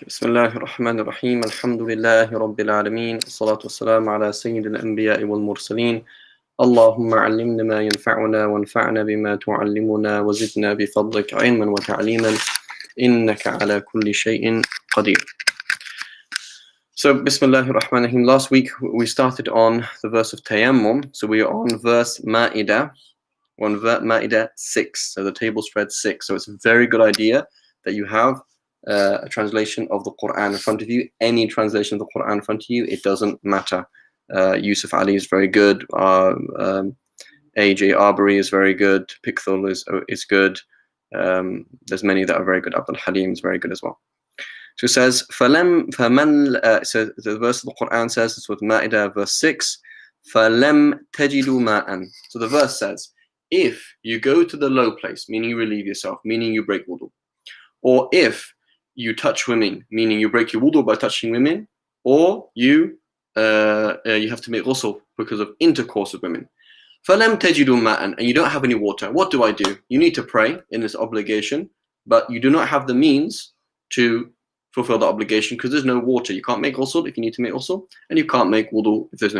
بسم الله الرحمن الرحيم الحمد لله رب العالمين الصلاة والسلام على سيد الأنبياء والمرسلين اللهم علمنا ما ينفعنا وانفعنا بما تعلمنا وزدنا بفضلك علما وتعليما إنك على كل شيء قدير. So Bismillah ar-Rahman ar-Rahim. Last week we started on the verse of Tayammum. So we are on verse Ma'idah, on Ma'idah 6. So the table spread 6. So it's a very good idea that you have a translation of the Quran in front of you. Any translation of the Quran in front of you, it doesn't matter. Yusuf Ali is very good. A.J. Arbery is very good. Pickthall is good. There's many that are very good. Abdul Halim is very good as well. So it says, so the verse of the Quran says, it's with Ma'idah verse 6, فَلَمْ تَجِدُوا مَاءً. So the verse says, if you go to the low place, meaning you relieve yourself, meaning you break wudu, or if you touch women, meaning you break your wudu by touching women, or you have to make ghusl because of intercourse with women. فَلَمْ تَجِدُوا مَاءً. And you don't have any water. What do? You need to pray in this obligation, but you do not have the means to fulfill the obligation because there's no water. You can't make ghusl if you need to make ghusl, and you can't make wudu if there's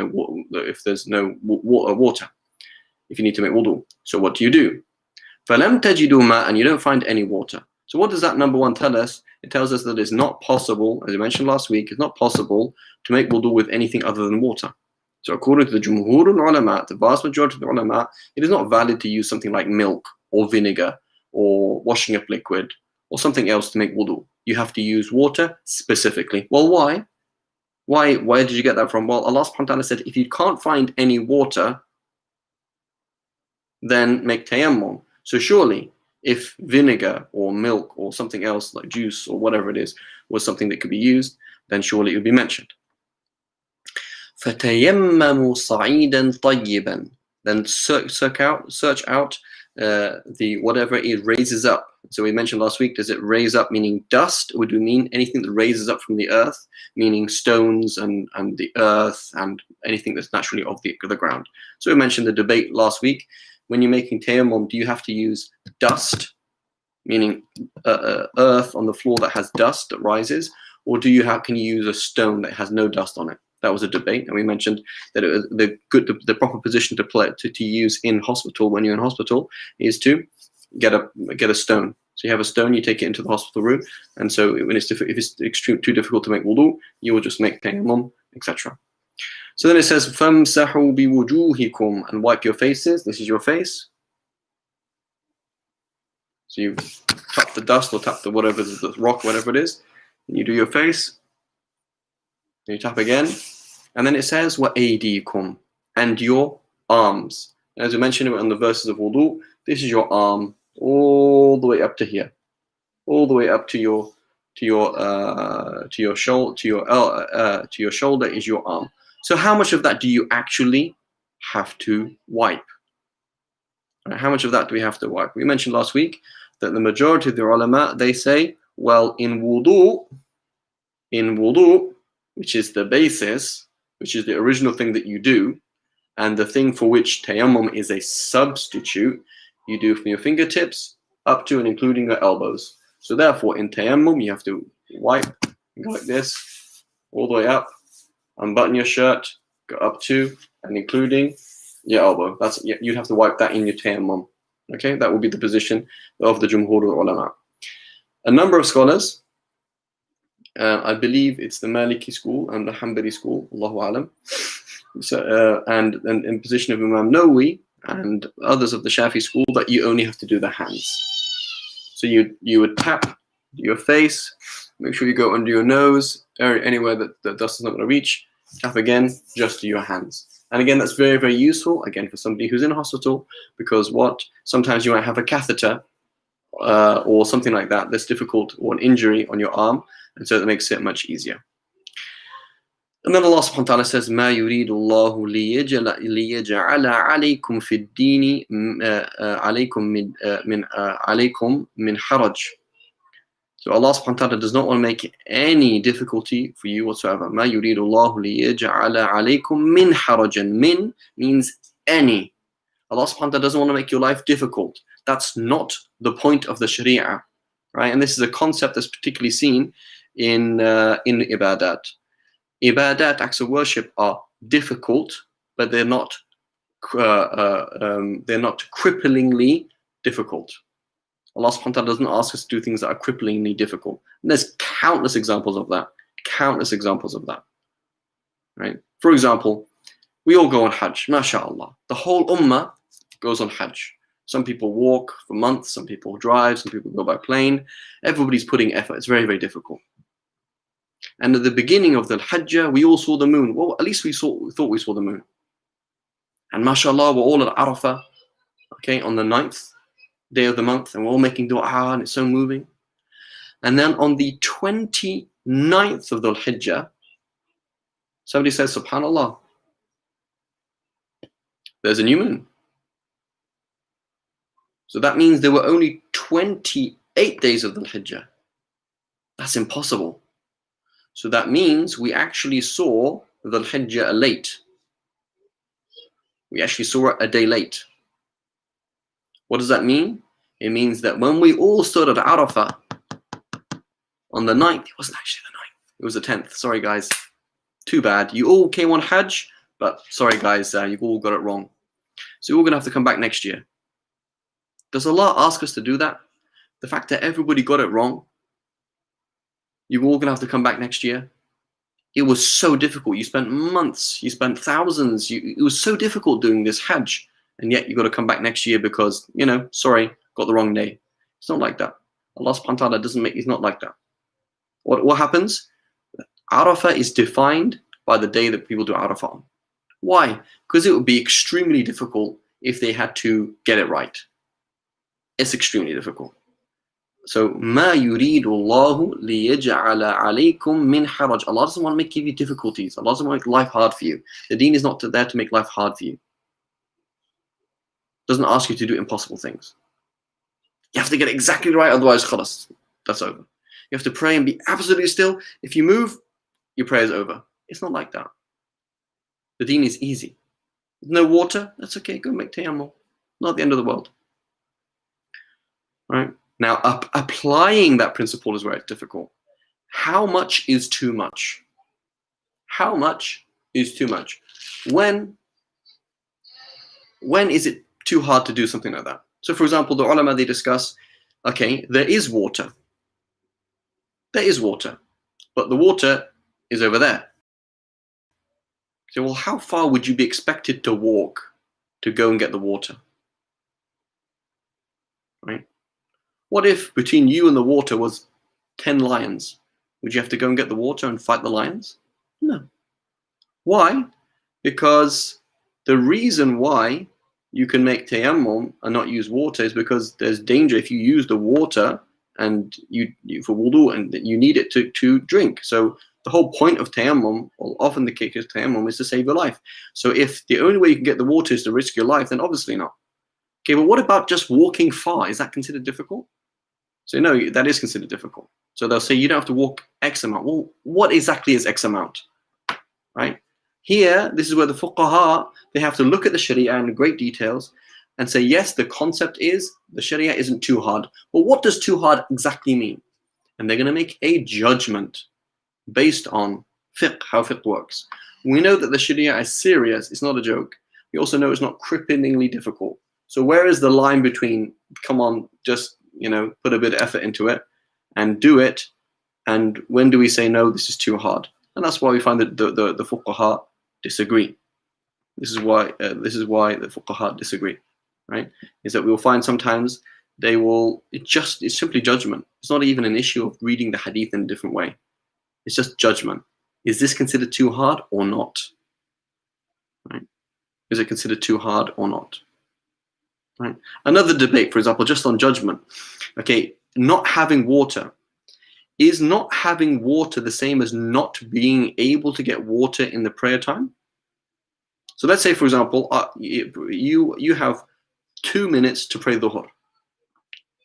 no water. If you need to make wudu. So what do? فَلَمْ تَجِدُوا مَاءً. And you don't find any water. So what does that number one tell us? It tells us that it's not possible, as I mentioned last week, it's not possible to make wudu with anything other than water. So according to the Jumhur al-Ulama, the vast majority of the ulama, it is not valid to use something like milk or vinegar or washing up liquid or something else to make wudu. You have to use water specifically. Well, why? Where did you get that from? Well, Allah subhanahu wa ta'ala said, if you can't find any water, then make tayammum. So surely, if vinegar or milk or something else like juice or whatever it is was something that could be used, then surely it would be mentioned. فَتَيَمَّمُوا صَعِيدًا طَيِّبًا. Then search out the whatever it raises up. So we mentioned last week, does it raise up meaning dust? Or do we mean anything that raises up from the earth, meaning stones and the earth and anything that's naturally of the ground? So we mentioned the debate last week. When you're making tayammum, do you have to use dust, meaning earth on the floor that has dust that rises, or can you use a stone that has no dust on it? That was a debate, and we mentioned that the proper position to use in hospital when you're in hospital is to get a stone. So you have a stone, you take it into the hospital room, and so when if it's too difficult to make wudu, you will just make tayammum, etc. So then it says, فَامْسَحُوا بِوُجُوهِكُمْ. And wipe your faces. This is your face. So you tap the dust or tap the rock, whatever it is, and you do your face. And you tap again. And then it says, وَأَيْدِيكُمْ. And your arms. And as we mentioned in the verses of wudu, this is your arm all the way up to here. All the way up to your shoulder is your arm. So how much of that do you actually have to wipe? Right, how much of that do we have to wipe? We mentioned last week that the majority of the ulama, they say, well, in wudu, which is the basis, which is the original thing that you do, and the thing for which tayammum is a substitute, you do from your fingertips up to and including your elbows. So therefore, in tayammum, you have to wipe, go like this, all the way up, unbutton your shirt, go up to and including your elbow. You'd have to wipe that in your tayammum. Okay, that will be the position of the Jumhur al-Ulama. A number of scholars, I believe it's the Maliki school and the Hanbali school, Allahu Alam, so, and in position of Imam Nawawi and others of the Shafi school, that you only have to do the hands. So you would tap your face, make sure you go under your nose, anywhere that the dust is not going to reach, tap again, just to your hands. And again, that's very, very useful, again, for somebody who's in a hospital, because sometimes you might have a catheter or something like that that's difficult, or an injury on your arm, and so that makes it much easier. And then Allah subhanahu wa ta'ala says, مَا يُرِيدُ اللَّهُ لِيَجْعَلَ عَلَيْكُمْ فِي الدِّينِ عَلَيْكُمْ مِنْ حَرَجٍ. So Allah subhanahu wa ta'ala does not want to make any difficulty for you whatsoever. مَا يُرِيدُ اللَّهُ لِيَجْعَلَ عَلَيْكُمْ مِنْ حَرَجٍ. Min means any. Allah subhanahu wa ta'ala doesn't want to make your life difficult. That's not the point of the Sharia. Right? And this is a concept that's particularly seen in ibadat. Ibadat, acts of worship, are difficult, but they're not cripplingly difficult. Allah subhanahu wa ta'ala doesn't ask us to do things that are cripplingly difficult. And there's countless examples of that. Countless examples of that. Right? For example, we all go on Hajj, mashallah. The whole ummah goes on Hajj. Some people walk for months, some people drive, some people go by plane. Everybody's putting effort. It's very, very difficult. And at the beginning of the Hajj, we all saw the moon. Well, at least we thought we saw the moon. And mashallah, we're all at Arafah, okay, on the 9th day of the month, and we're all making dua, and it's so moving. And then on the 29th of the Hijjah, somebody says, subhanallah, there's a new moon. So that means there were only 28 days of the Hijjah. That's impossible. So that means we actually saw the Hijjah late. We actually saw it a day late. What does that mean? It means that when we all stood at Arafah on the 9th, it wasn't actually the 9th, it was the 10th. Sorry guys, too bad. You all came on Hajj, but sorry guys, you've all got it wrong. So you're all gonna have to come back next year. Does Allah ask us to do that? The fact that everybody got it wrong, you're all gonna have to come back next year. It was so difficult. You spent months, you spent thousands. It was so difficult doing this Hajj, and yet you got to come back next year because, sorry, got the wrong day. It's not like that. Allah subhanahu wa ta'ala doesn't make, it's not like that. What happens? Arafah is defined by the day that people do Arafah on. Why? Because it would be extremely difficult if they had to get it right. It's extremely difficult. So, مَا يُرِيدُ اللَّهُ لِيَجْعَلَ عَلَيْكُمْ مِنْ حَرَجٍ. Allah doesn't want to give you difficulties. Allah doesn't want to make life hard for you. The deen is not there to make life hard for you. Doesn't ask you to do impossible things. You have to get it exactly right, otherwise, khalas, that's over. You have to pray and be absolutely still. If you move, your prayer is over. It's not like that. The deen is easy. No water, that's okay, go make tayammum. Not the end of the world. Right? Now, applying that principle is where it's difficult. How much is too much? How much is too much? When is it too hard to do something like that? So, for example, the ulama, they discuss, okay, there is water. There is water, but the water is over there. So, well, how far would you be expected to walk to go and get the water? Right? What if between you and the water was 10 lions? Would you have to go and get the water and fight the lions? No. Why? Because the reason why you can make tayammum and not use water is because there's danger if you use the water and you for wudu and you need it to drink. So the whole point of tayammum, or often the case of tayammum, is to save your life. So if the only way you can get the water is to risk your life, then obviously not. Okay, but what about just walking far? Is that considered difficult? So no, that is considered difficult. So they'll say you don't have to walk X amount. Well, what exactly is X amount? Right? Here, this is where the fuqaha, they have to look at the Sharia in great details and say, yes, the concept is the Sharia isn't too hard. But what does too hard exactly mean? And they're going to make a judgment based on fiqh, how fiqh works. We know that the Sharia is serious. It's not a joke. We also know it's not cripplingly difficult. So where is the line between, come on, just, put a bit of effort into it and do it, and when do we say, no, this is too hard? And that's why we find that the fuqaha disagree. This is why the fuqaha disagree, right? Is that we'll find sometimes it's simply judgment. It's not even an issue of reading the hadith in a different way. It's just judgment. Is this considered too hard or not? Right? Is it considered too hard or not? Right. Another debate, for example, just on judgment. Okay, not having water. Is not having water the same as not being able to get water in the prayer time? So let's say, for example, you have 2 minutes to pray dhuhr.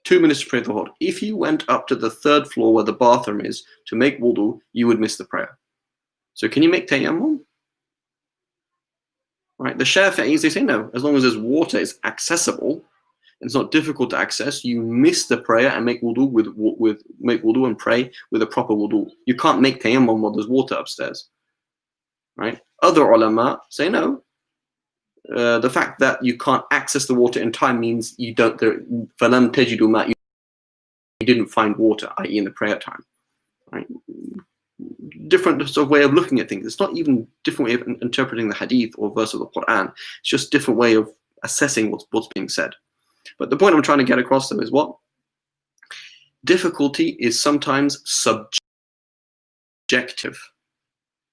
2 minutes to pray dhuhr. If you went up to the 3rd floor where the bathroom is to make wudu, you would miss the prayer. So can you make tayammum? Right. The Shafi'is, they say no. As long as there's water is accessible, it's not difficult to access, you miss the prayer and make wudu and pray with a proper wudu. You can't make tayammum while there's water upstairs, right? Other ulama say no. The fact that you can't access the water in time means you don't. فَلَمْ تَجِدُوا مَاءً, you didn't find water, i.e., in the prayer time, right? Different sort of way of looking at things. It's not even different way of interpreting the hadith or verse of the Quran. It's just different way of assessing what's being said. But the point I'm trying to get across though is what? Difficulty is sometimes subjective.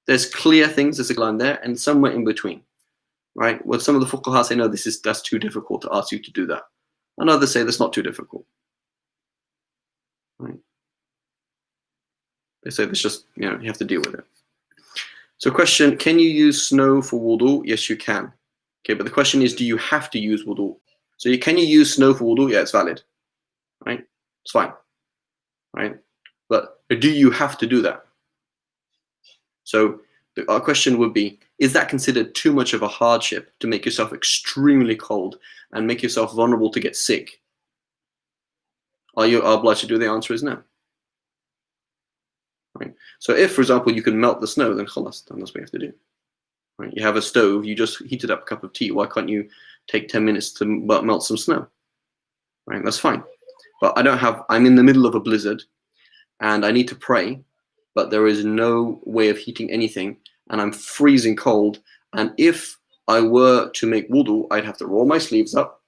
There's clear things, there's a line there, and somewhere in between, right? Well, some of the fuqaha say, no, that's too difficult to ask you to do that. And others say that's not too difficult, right? They say it's just, you have to deal with it. So question, can you use snow for wudu? Yes, you can. Okay, but the question is, do you have to use wudu? So can you use snow for wudu? Yeah, it's valid, right? It's fine, right? But do you have to do that? So our question would be, is that considered too much of a hardship to make yourself extremely cold and make yourself vulnerable to get sick? Are you obliged to do? The answer is no. Right? So if, for example, you can melt the snow, then khalas, then that's what you have to do. Right? You have a stove, you just heated up a cup of tea. Why can't you take 10 minutes to melt some snow? Right? That's fine. But I'm in the middle of a blizzard and I need to pray, but there is no way of heating anything and I'm freezing cold. And if I were to make wudu, I'd have to roll my sleeves up,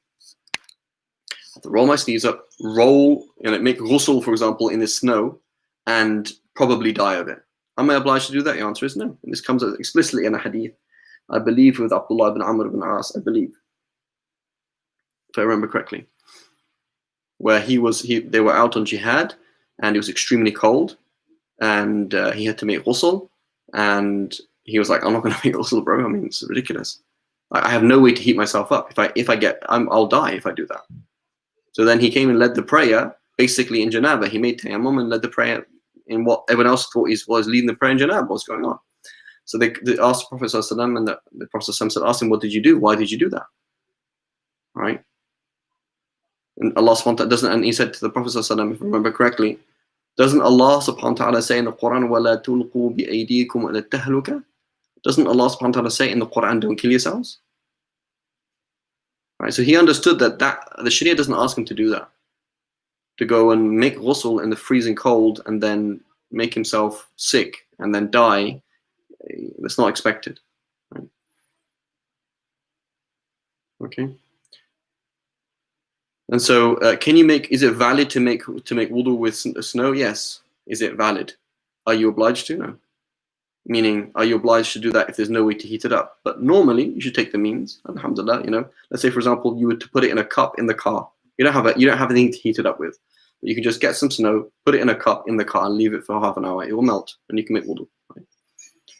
roll, make ghusl, for example, in the snow and probably die of it. Am I obliged to do that? The answer is no. And this comes explicitly in a hadith, I believe, with Abdullah ibn Amr ibn As, I believe, if I remember correctly, where they were out on jihad and it was extremely cold and he had to make ghusl and he was like, I'm not going to make ghusl, bro. I mean, it's ridiculous. I have no way to heat myself up. I'll die if I do that. So then he came and led the prayer, basically in janaba. He made tayammum and led the prayer in what everyone else thought was leading the prayer in janaba. What's going on? So they asked the Prophet ﷺ, and the Prophet ﷺ asked him, what did you do? Why did you do that? Right? And Allah subhanahu wa ta'ala doesn't, and he said to the Prophet ﷺ, if I remember correctly, doesn't Allah subhanahu wa ta'ala say in the Quran, وَلَا تُلْقُوا بِأَيْدِيكُمْ إِلَى التَّهْلُكَةِ? Doesn't Allah subhanahu wa ta'ala say in the Quran, don't kill yourselves? Right? So he understood that the Sharia doesn't ask him to do that, to go and make ghusl in the freezing cold and then make himself sick and then die. That's not expected. Right? Okay. And so, is it valid to make wudu with snow? Yes. Is it valid? Are you obliged to? No. Meaning, are you obliged to do that if there's no way to heat it up? But normally, you should take the means. Alhamdulillah, Let's say, for example, you were to put it in a cup in the car. You don't have anything to heat it up with. But you can just get some snow, put it in a cup in the car, and leave it for half an hour. It will melt, and you can make wudu. Right?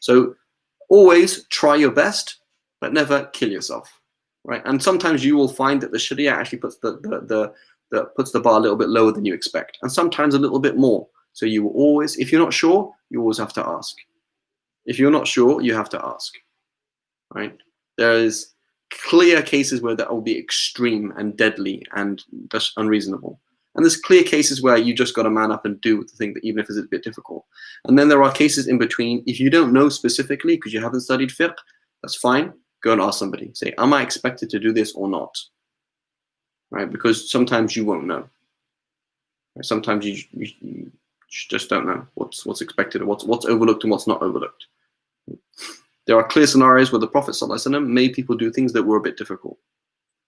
So, always try your best, but never kill yourself. Right? And sometimes you will find that the Sharia actually puts the bar a little bit lower than you expect, and sometimes a little bit more. So you will always, if you're not sure, you always have to ask. If you're not sure, you have to ask. Right? There is clear cases where that will be extreme and deadly and just unreasonable. And there's clear cases where you just got to man up and do the thing, that even if it's a bit difficult. And then there are cases in between. If you don't know specifically because you haven't studied fiqh, that's fine. Go and ask somebody. Say, am I expected to do this or not? Right? Because sometimes you won't know. Right? Sometimes you just don't know what's expected, or what's overlooked and what's not overlooked. There are clear scenarios where the Prophet ﷺ made people do things that were a bit difficult.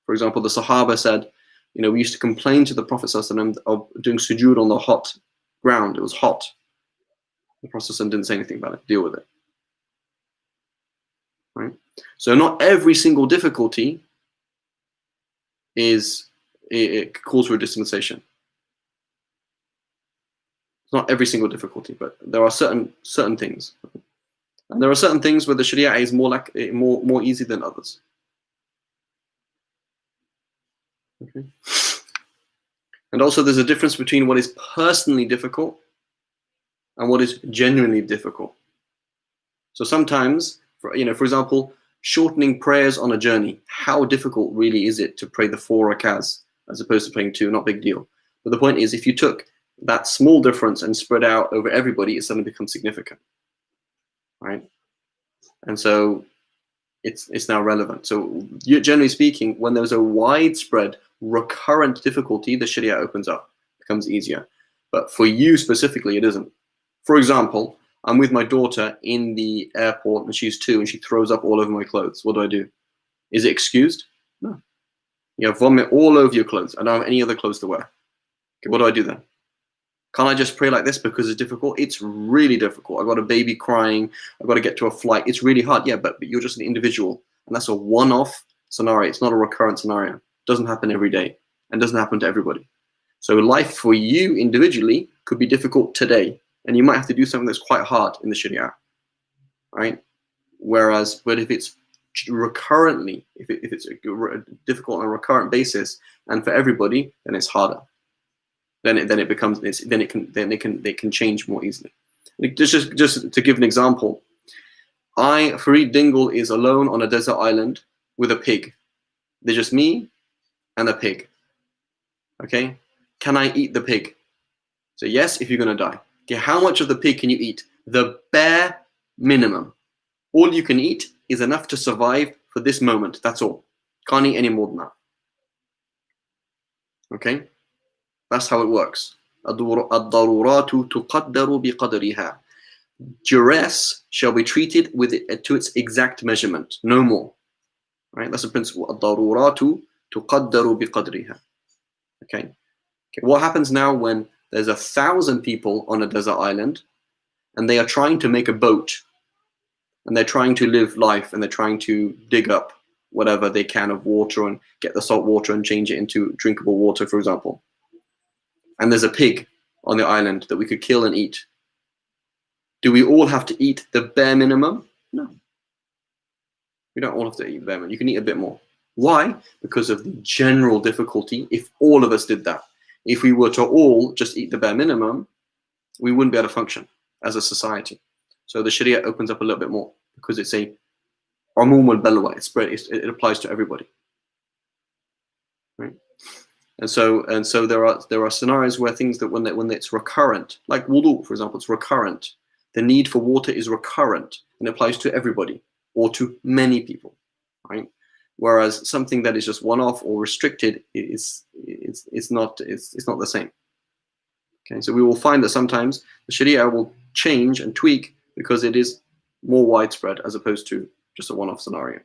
For example, the Sahaba said, we used to complain to the Prophet ﷺ of doing sujood on the hot ground. It was hot. The Prophet ﷺ didn't say anything about it. Deal with it. Right? So not every single difficulty it calls for a dispensation. It's not every single difficulty, but there are certain things. And there are certain things where the Sharia is more easy than others. Okay. And also there's a difference between what is personally difficult and what is genuinely difficult. So sometimes, for example, shortening prayers on a journey. How difficult really is it to pray the 4 rakahs as opposed to paying 2, not big deal. But the point is, if you took that small difference and spread out over everybody, it suddenly becomes significant, right? And so it's now relevant. So generally speaking, when there's a widespread recurrent difficulty, the Sharia opens up, becomes easier. But for you specifically, it isn't. For example, I'm with my daughter in the airport and she's 2 and she throws up all over my clothes. What do? Is it excused? No. You have vomit all over your clothes. I don't have any other clothes to wear. Okay, what do I do then? Can't I just pray like this because it's difficult? It's really difficult. I've got a baby crying. I've got to get to a flight. It's really hard. Yeah, but you're just an individual. And that's a one-off scenario. It's not a recurrent scenario. It doesn't happen every day and doesn't happen to everybody. So life for you individually could be difficult today. And you might have to do something that's quite hard in the Sharia, right? But if it's recurrently, if it's difficult on a recurrent basis and for everybody, then it's harder. Then it can change more easily. Just to give an example, Farid Dingle is alone on a desert island with a pig. There's just me and a pig. Okay, can I eat the pig? So yes, if you're gonna die. Okay, how much of the pig can you eat? The bare minimum. All you can eat is enough to survive for this moment. That's all. Can't eat any more than that. Okay. That's how it works. الضرورات تقدر بقدرها. Duress shall be treated with it to its exact measurement, no more. Right? That's the principle. الضرورات تقدر بقدرها. Okay. What happens now when there's 1,000 people on a desert island and they are trying to make a boat and they're trying to live life and they're trying to dig up whatever they can of water and get the salt water and change it into drinkable water, for example. And there's a pig on the island that we could kill and eat. Do we all have to eat the bare minimum? No. We don't all have to eat the bare minimum. You can eat a bit more. Why? Because of the general difficulty if all of us did that. If we were to all just eat the bare minimum, we wouldn't be able to function as a society. So the Sharia opens up a little bit more because it's a umum al-balwa. It applies to everybody. Right? And so there are scenarios where things that when it's recurrent, like wudu, for example, it's recurrent. The need for water is recurrent and applies to everybody or to many people, right? Whereas something that is just one-off or restricted it's not the same. Okay, so we will find that sometimes the Sharia will change and tweak because it is more widespread as opposed to just a one-off scenario.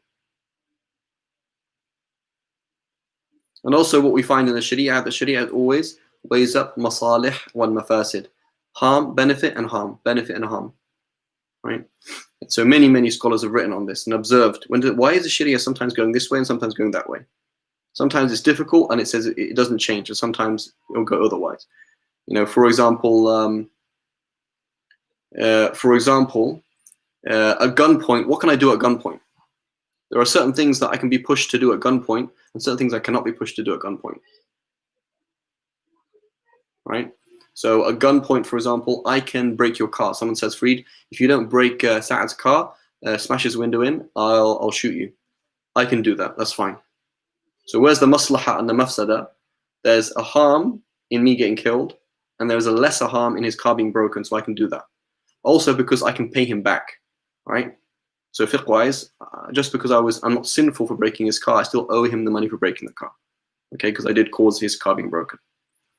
And also what we find in the Sharia always weighs up masalih wal mafasid. Harm, benefit, and harm. Benefit and harm. Right? So many scholars have written on this and observed why is the Sharia sometimes going this way and sometimes going that way? Sometimes it's difficult and it says it doesn't change, and sometimes it'll go otherwise. You know, for example, at gunpoint, what can I do at gunpoint? There are certain things that I can be pushed to do at gunpoint and certain things I cannot be pushed to do at gunpoint. Right? So at gunpoint, for example, I can break your car. Someone says, Farid, if you don't break Sa'ad's car, smash his window in, I'll shoot you. I can do that. That's fine. So where's the maslaha and the mafsada? There's a harm in me getting killed, and there's a lesser harm in his car being broken, so I can do that. Also because I can pay him back, right? So fiqh-wise, just because I'm not sinful for breaking his car, I still owe him the money for breaking the car, okay? Because I did cause his car being broken,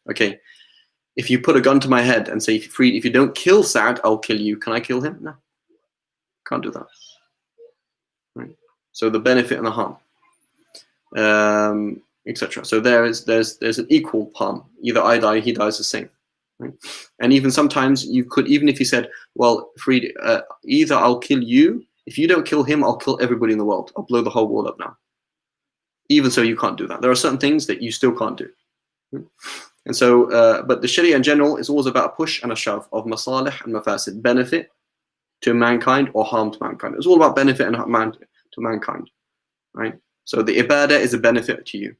okay? If you put a gun to my head and say, Farid, if you don't kill Sa'ad, I'll kill you. Can I kill him? No, can't do that. Right? So the benefit and the harm, etc. So there's an equal harm. Either I die, he dies the same. Right? And even sometimes you could, even if you said, well, Farid, either I'll kill you. If you don't kill him, I'll kill everybody in the world. I'll blow the whole world up now. Even so, you can't do that. There are certain things that you still can't do. And so, but the Sharia in general is always about a push and a shove of masalih and mafasid, benefit to mankind or harm to mankind. It's all about benefit and harm to mankind, right? So the ibadah is a benefit to you.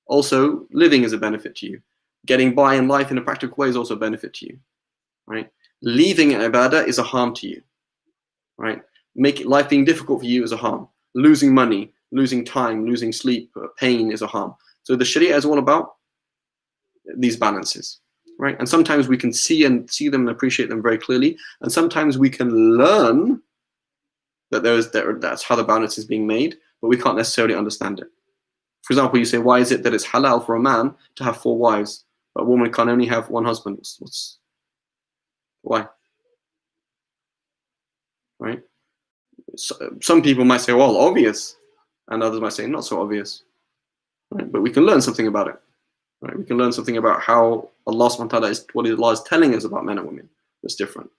Also, living is a benefit to you. Getting by in life in a practical way is also a benefit to you, right? Leaving an ibadah is a harm to you, right? Make life being difficult for you is a harm. Losing money, losing time, losing sleep, pain is a harm. So the Sharia is all about these balances, right? And sometimes we can see them and appreciate them very clearly, and sometimes we can learn that that's how the balance is being made, but we can't necessarily understand it. For example, you say, why is it that it's halal for a man to have 4 wives, but a woman can only have 1 husband? Why? Right? So, some people might say, well, obvious, and others might say, not so obvious. Right? But we can learn something about it. Right? We can learn something about how Allah subhanahu wa ta'ala is, what Allah is telling us about men and women that's different.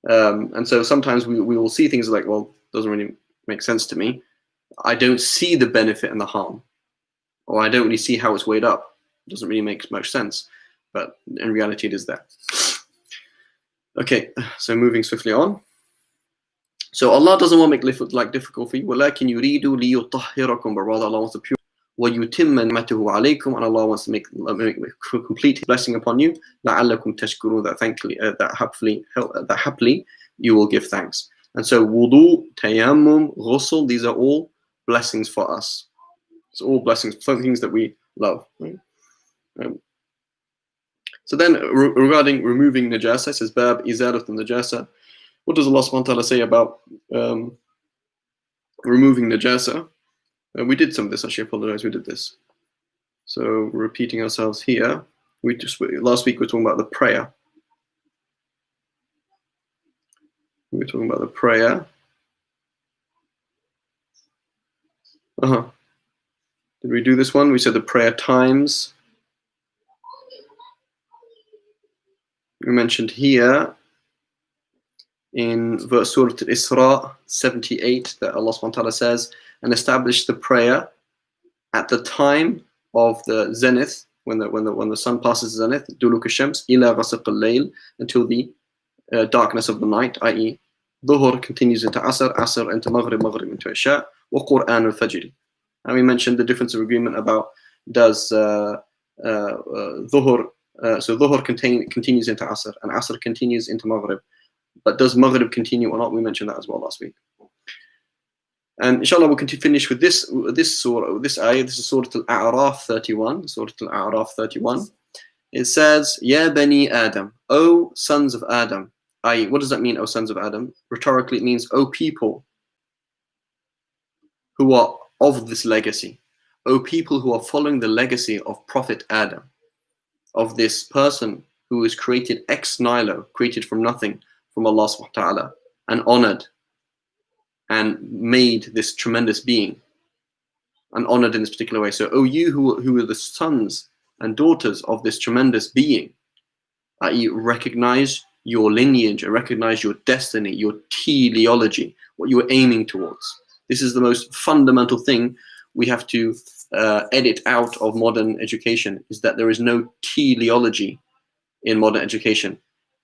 And so sometimes we will see things like, well, doesn't really make sense to me. I don't see the benefit and the harm, or I don't really see how it's weighed up. It doesn't really make much sense, but in reality it is there. Okay, so moving swiftly on. So Allah doesn't want to make life difficult for you. وَلَكِنْ يُرِيدُ لِيُطَهِّرَكُمْ, but rather Allah wants to purify. وَيُتِمَّ نِعْمَتَهُ عَلَيْكُمْ, and Allah wants to make complete blessing upon you. لَعَلَّكُمْ تَشْكُرُونَ, that happily you will give thanks. And so wudu, tayammum, ghusl, these are all blessings for us. It's all blessings, things that we love. Right? So then regarding removing najasa, it says bab izalat najasa. What does Allah subhanahu wa ta'ala say about removing najasa? We did some of this, actually, I apologize, we did this. So repeating ourselves here, last week we were talking about the prayer. We were talking about the prayer. Did we do this one? We said the prayer times. We mentioned here in verse Surah Al-Isra 78 that Allah subhanahu wa ta'ala says, and establish the prayer at the time of the zenith, when the sun passes the zenith, duluk ash-shams ila ghasaq al-layl, until the darkness of the night, i.e. Dhuhr continues into Asr, Asr into Maghrib, Maghrib into Isha, wa Qur'an al-Fajr. And we mentioned the difference of agreement about does Dhuhr, so Dhuhr continues into Asr, and Asr continues into Maghrib. But does Maghrib continue or not? We mentioned that as well last week. And inshallah we'll finish with this surah, this ayah. This is Surah Al-A'raf 31. Surah Al-A'raf 31. It says, Ya Bani Adam, O sons of Adam. I.e., what does that mean, O sons of Adam? Rhetorically, it means, O people who are of this legacy. O people who are following the legacy of Prophet Adam, of this person who was created ex nihilo, created from nothing, from Allah subhanahu wa ta'ala, and honored and made this tremendous being, and honored in this particular way. So, O you who are the sons and daughters of this tremendous being, i.e., recognize your lineage and recognize your destiny, your teleology, what you are aiming towards. This is the most fundamental thing we have to edit out of modern education, is that there is no teleology in modern education.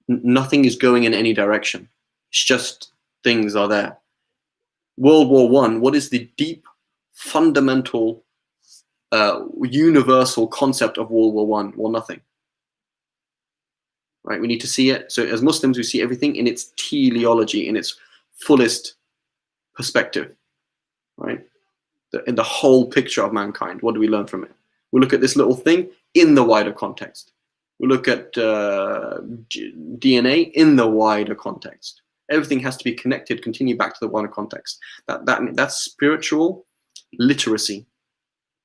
Nothing is going in any direction. It's just things are there. World War I, what is the deep, fundamental, universal concept of World War I? Well, nothing. Right? We need to see it. So as Muslims, we see everything in its teleology, in its fullest perspective. Right? In the whole picture of mankind. What do we learn from it? We look at this little thing in the wider context. We look at DNA in the wider context. Everything has to be connected, continue back to the wider context. That's spiritual literacy.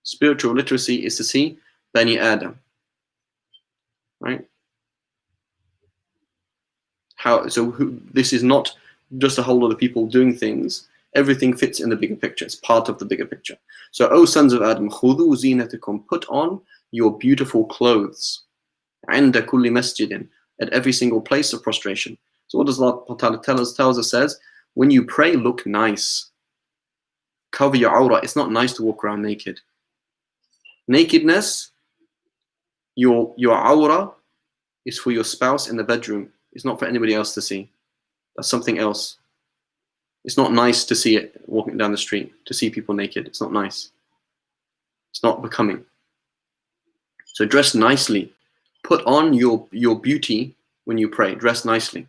Spiritual literacy is to see Bani Adam. Right? This is not just a whole lot of people doing things. Everything fits in the bigger picture. It's part of the bigger picture. So, O sons of Adam, khudhu zinatakum, put on your beautiful clothes. Inda kulli masjidin, at every single place of prostration. So what does Allah tells us, says, when you pray, look nice. Cover your aura. It's not nice to walk around naked. Nakedness, your aura is for your spouse in the bedroom. It's not for anybody else to see. That's something else. It's not nice to see it walking down the street, to see people naked. It's not nice. It's not becoming. So dress nicely. Put on your beauty when you pray. Dress nicely.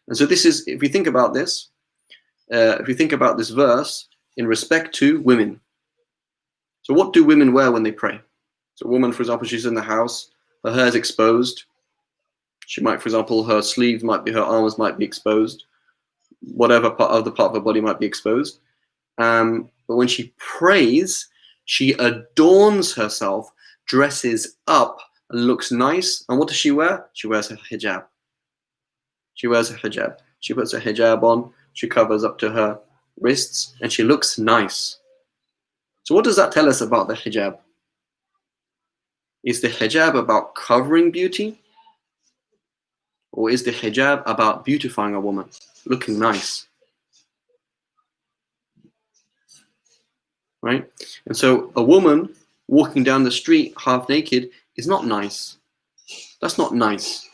And so this is, if you think about this, if you think about this verse in respect to women. So what do women wear when they pray? So a woman, for example, she's in the house, her hair is exposed. She might, for example, her sleeves might be, her arms might be exposed. Whatever part of her body might be exposed. But when she prays, she adorns herself, dresses up, and looks nice. And what does she wear? She wears her hijab. She wears her hijab. She puts her hijab on, she covers up to her wrists, and she looks nice. So what does that tell us about the hijab? Is the hijab about covering beauty? Or is the hijab about beautifying a woman, looking nice? Right? And so a woman walking down the street half naked is not nice. That's not nice.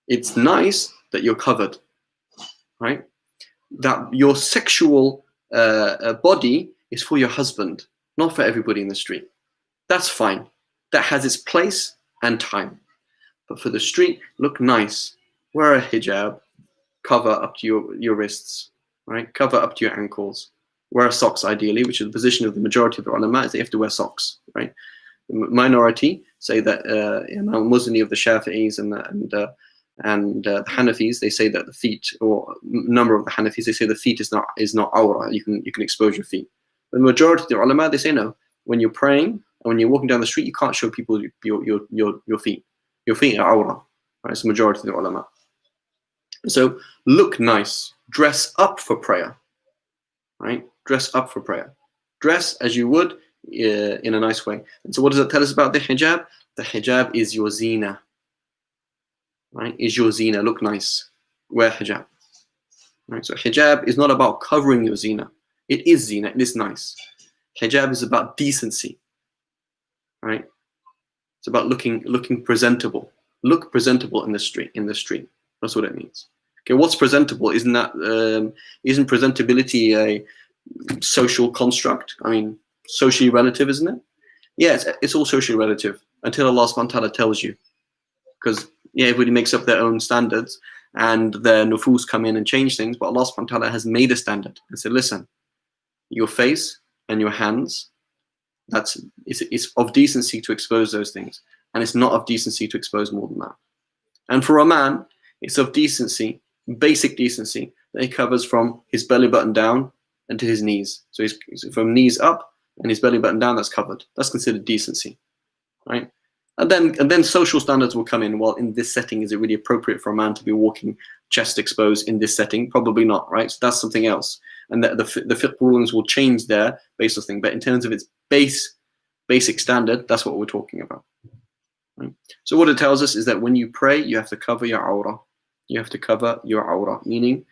It's nice that you're covered, right? That your sexual body is for your husband, not for everybody in the street. That's fine. That has its place and time. But for the street, look nice. Wear a hijab, cover up to your wrists, right? Cover up to your ankles. Wear socks ideally, which is the position of the majority of the ulama, is they have to wear socks, right? The minority say that Imam Muzni of the Shafi'is and the Hanafis, they say that the feet, or a number of the Hanafis, they say the feet is not awrah. You can expose your feet. But the majority of the ulama, they say no. When you're praying and when you're walking down the street, you can't show people your feet. Your feet are awrah. Right? It's the majority of the ulama. So look nice, dress up for prayer. Right? Dress up for prayer. Dress as you would in a nice way. And so what does that tell us about the hijab? The hijab is your zina. Right? Is your zina. Look nice. Wear hijab. Right? So hijab is not about covering your zina. It is zina. It is nice. Hijab is about decency. Right? It's about looking presentable. Look presentable in the street. That's what it means. Okay, what's presentable? Isn't presentability a social construct? I mean, socially relative, isn't it? Yeah, it's all socially relative until Allah subhanahu wa ta'ala tells you. Because everybody makes up their own standards and their nufus come in and change things, but Allah subhanahu wa ta'ala has made a standard and said, listen, your face and your hands, it's of decency to expose those things. And it's not of decency to expose more than that. And for a man, it's of decency, basic decency, that he covers from his belly button down and to his knees. So he's from knees up and his belly button down, that's covered. That's considered decency, right? And then social standards will come in. Well, in this setting, is it really appropriate for a man to be walking chest exposed in this setting? Probably not, right? So that's something else. And the fiqh rulings will change there based on thing. But in terms of its basic standard, that's what we're talking about. Right? So what it tells us is that when you pray, you have to cover your awrah. You have to cover your awrah, meaning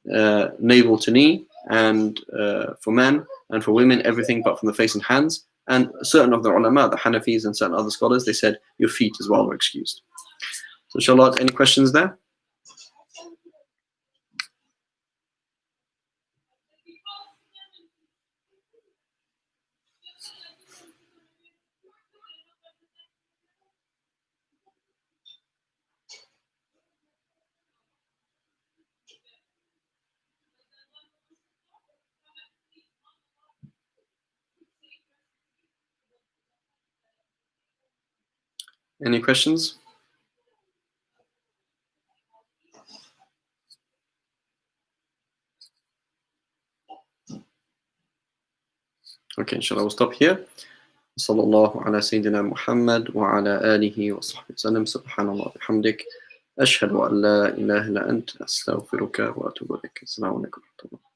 navel to knee, and for men and for women, everything but from the face and hands. And certain of the ulama, the Hanafis and certain other scholars, they said your feet as well are excused. So inshallah, any questions there? Any questions? Okay, inshallah, we'll stop here. صلى الله على سيدنا محمد وعلى آله وصحبه وسلم سبحان الله وبحمدك أشهد أن لا إله إلا أنت أستغفرك وأتوب إليك السلام عليكم ورحمة الله